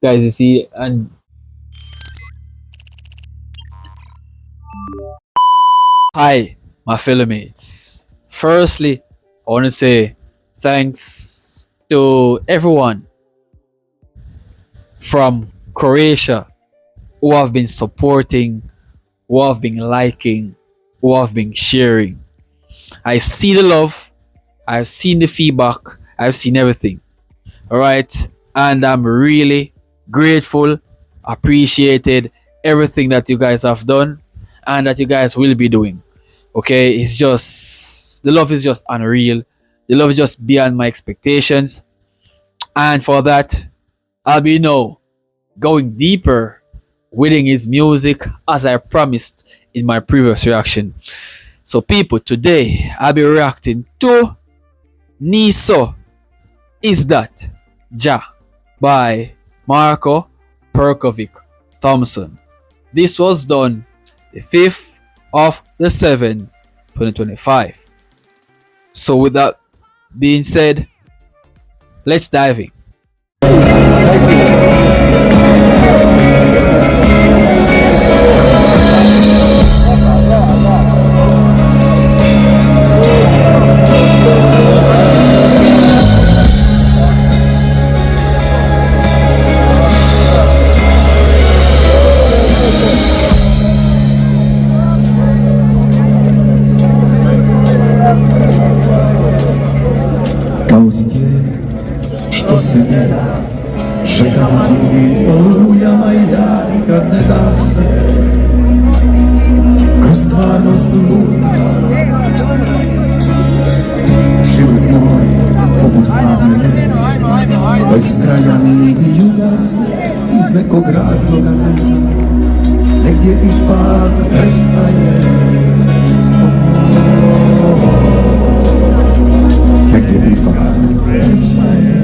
guys, you see, and hi, my fellow mates. Firstly, I want to say thanks to everyone from Croatia who have been supporting, who have been liking, who have been sharing. I see the love, I've seen the feedback, I've seen everything. All right, and I'm really grateful, appreciated everything that you guys have done and that you guys will be doing. Okay, it's just the love is just unreal. The love is just beyond my expectations, and for that, I'll be now going deeper within his music as I promised in my previous reaction. So, people, today I'll be reacting to Neću, Izdat, Ja by Marko, Perković, THOMPSON. This was done the 5th of the 7th, 2025. So, with that being said, let's dive in. Kao snijeg što se ne da, čekam drugim olujama i ja nikad ne dam se. Kroz stvarnost luka, život moj poput hladne lede, bez kraja mi ljubav se iz nekog razloga ne zna, negdje ipak prestaje. Negdje ipak prestaje.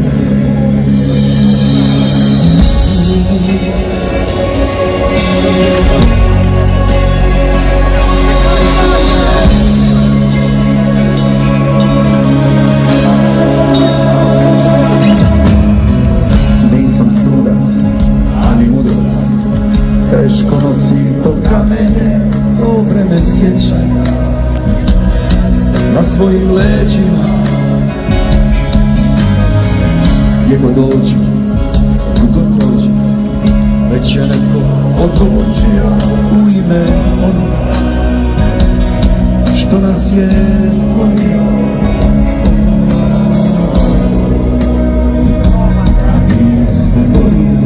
Nisam sudac, ani mudrac, teško nosim to kamenje, to vreme sjećanja na svojim leđima. Gdje god dođem, god dođem, već je netko odlučio u ime onoga što nas je stvorio. A mi se borimo.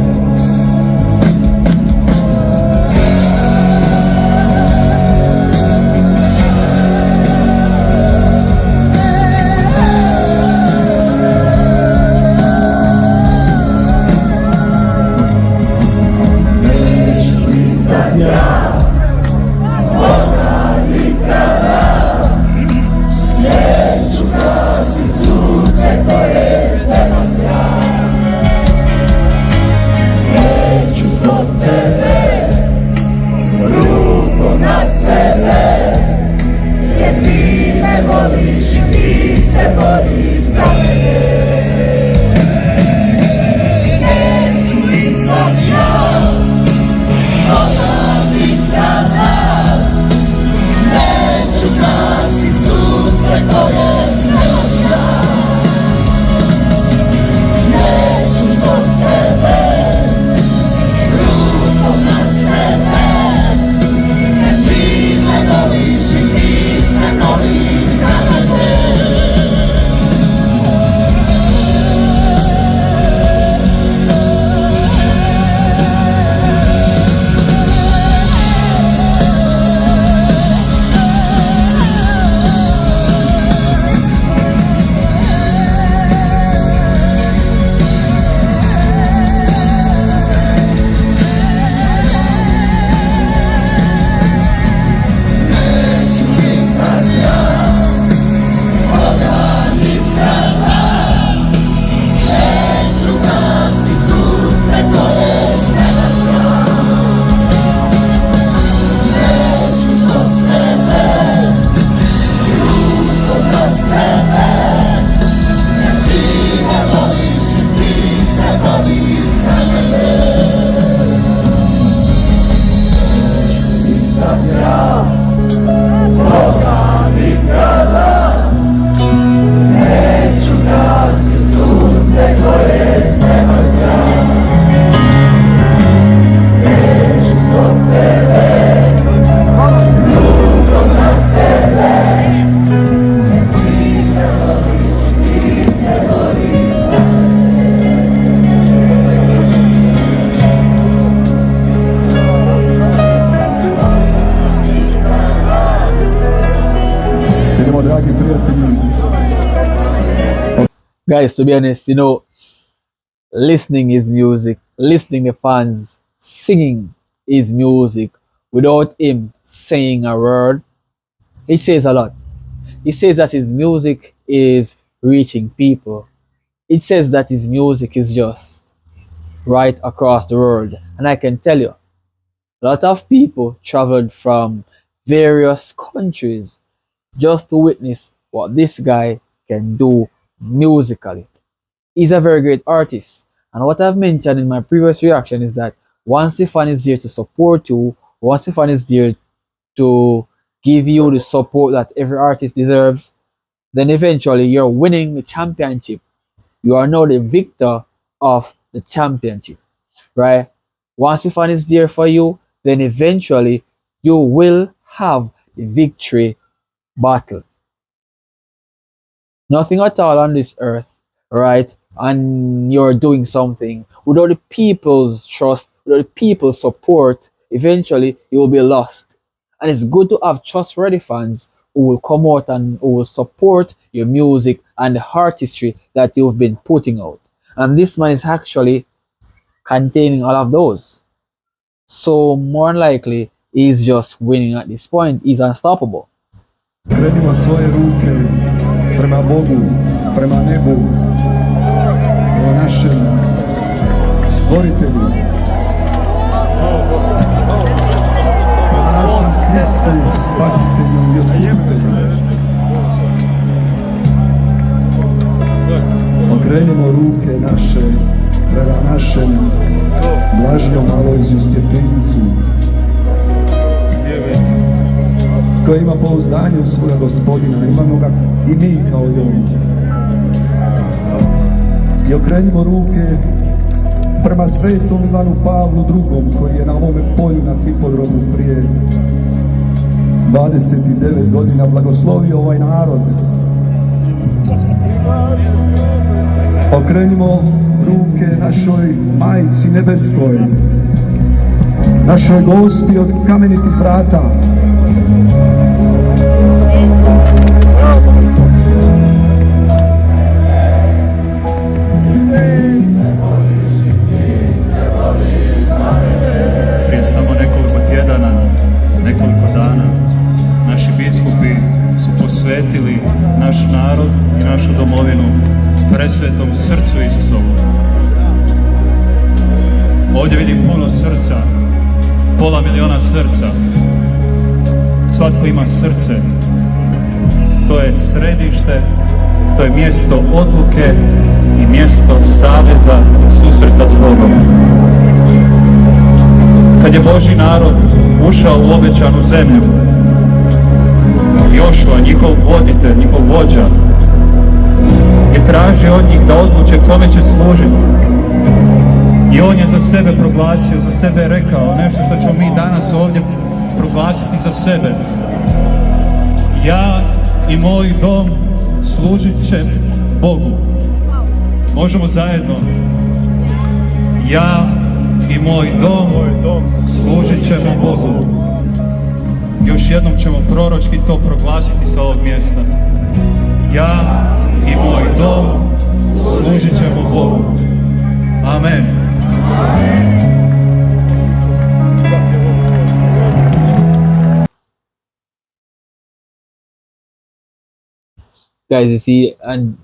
Yeah. dragi prijatelji. Guys, to be honest, listening is music. Listening to fans singing is music. Without him saying a word, he says a lot. He says that his music is reaching people. It says that his music is just right across the world. And I can tell you, a lot of people traveled from various countries just to witness what this guy can do musically. He's a very great artist. And what I've mentioned in my previous reaction is that once the fan is there to support you, once the fan is there to give you the support that every artist deserves, then eventually you're winning the championship. You are now the victor of the championship, right? Once the fan is there for you, then eventually you will have the victory battle. Nothing at all on this earth, right? And you're doing something without the people's trust, without the people's support, eventually you will be lost. And it's good to have trustworthy fans who will come out and who will support your music and the artistry that you've been putting out. And this man is actually containing all of those. So more than likely, he's just winning at this point. He's unstoppable. Krenimo svoje ruke prema Bogu, prema nebu, prema našem stvoritelju, prema našem Hristu, spasitelju i otkupitelju. Okrenimo ruke naše prema našem blaženom Alojziju Stjepincu, koji ima pouzdanje u svoga Gospodina, imamo ga i mi kao i on. I okrenimo ruke prema svetom Ivanu Pavlu II, koji je na ovome polju na hipodromu prije 29 godina blagoslovio ovaj narod. Okrenimo ruke našoj Majci Nebeskoj, našoj gosti od kamenitih vrata. Prije samo nekoliko tjedana, nekoliko dana, naši biskupi su posvetili naš narod i našu domovinu presvetom srcu Isusovu. Ovdje vidim puno srca, 500.000 srca. Svatko ima srce. To je središte, to je mjesto odluke i mjesto saveza i susreta s Bogom. Kad je Božji narod ušao u obećanu zemlju, Jošua, njihov voditelj, njihov vođa, je tražio od njih da odluče kome će služiti. I on je za sebe proglasio, za sebe je rekao nešto što ćemo mi danas ovdje proglasiti za sebe. Ja i moj dom služit će Bogu. Možemo zajedno. Ja i moj dom služit ćemo Bogu. Još jednom ćemo proročki to proglasiti sa ovog mjesta. Ja i moj dom služit ćemo Bogu. Amen. Guys, you see, and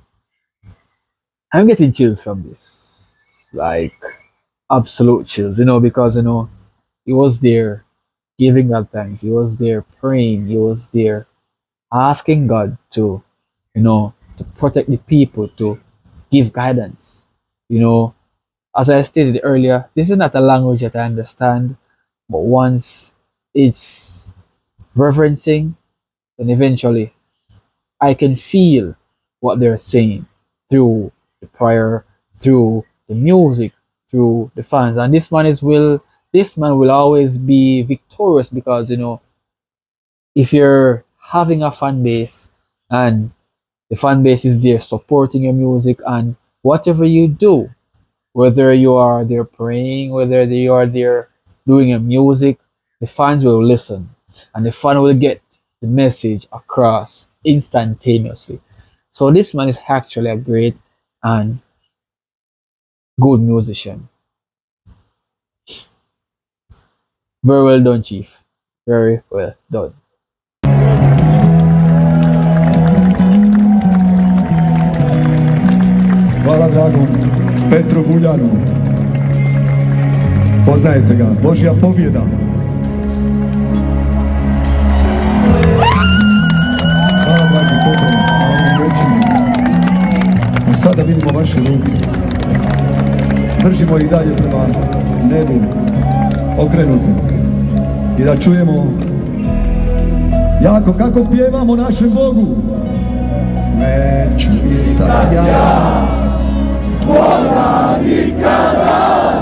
I'm getting chills from this. Like, absolute chills, because, he was there giving God thanks. He was there praying. He was there asking God to protect the people, to give guidance. As I stated earlier, this is not a language that I understand, but once it's reverencing, then eventually I can feel what they're saying through the prayer, through the music, through the fans. And this man will always be victorious because if you're having a fan base and the fan base is there supporting your music and whatever you do, whether you are there praying, whether you are there doing your music, the fans will listen and the fan will get the message across instantaneously. So this man is actually a great and good musician. Very well done, Chief. Very well done. Hvala dragom Petru Buljanu. Poznajete ga, Božja pobjeda. Hvala dragi Petru na ovim rečima. A sada vidimo vaše ruke. Držimo ih dalje prema nebu, okrenute. I da čujemo jako kako pjevamo našem Bogu. Neću izdat ja Boga nikada,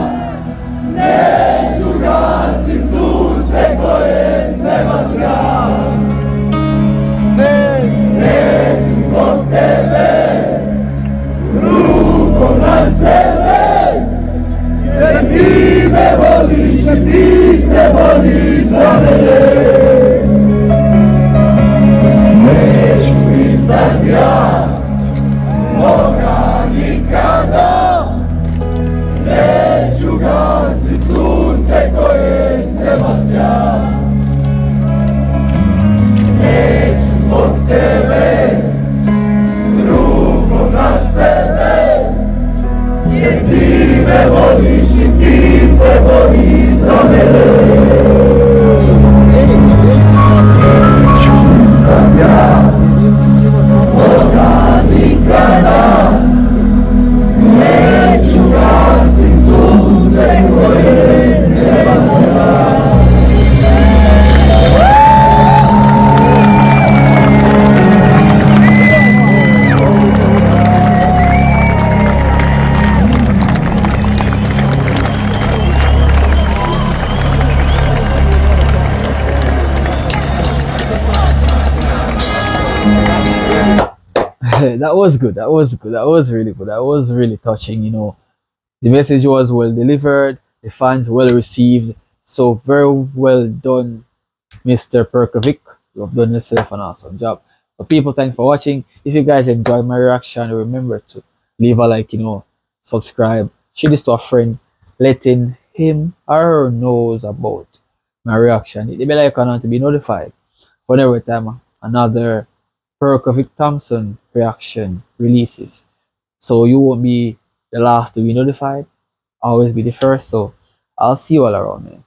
neću gasit sunce koje s neba sja. Neću zbog tebe rukom na sebe, jer ti me voliš i ti se boriš za mene. Neću izdat ja Boga nikada, neću gasit sunce koje s neba sja. Neću zbog tebe rukom na sebe, jer ti me voliš i ti se boriš za mene. Neću izdat ja Boga nikada, neću gasit sunce koje s neba sja. That was good. That was good. That was really good. That was really touching. You know, the message was well delivered. The fans well received. So very well done, Mr. Perković. You have done yourself an awesome job. So people, thanks for watching. If you guys enjoyed my reaction, remember to leave a like. You know, subscribe, share this to a friend, letting him or her knows about my reaction. Hit the bell icon on to be notified whenever time another Perković Thompson reaction releases. So you won't be the last to be notified, always be the first. So I'll see you all around, man.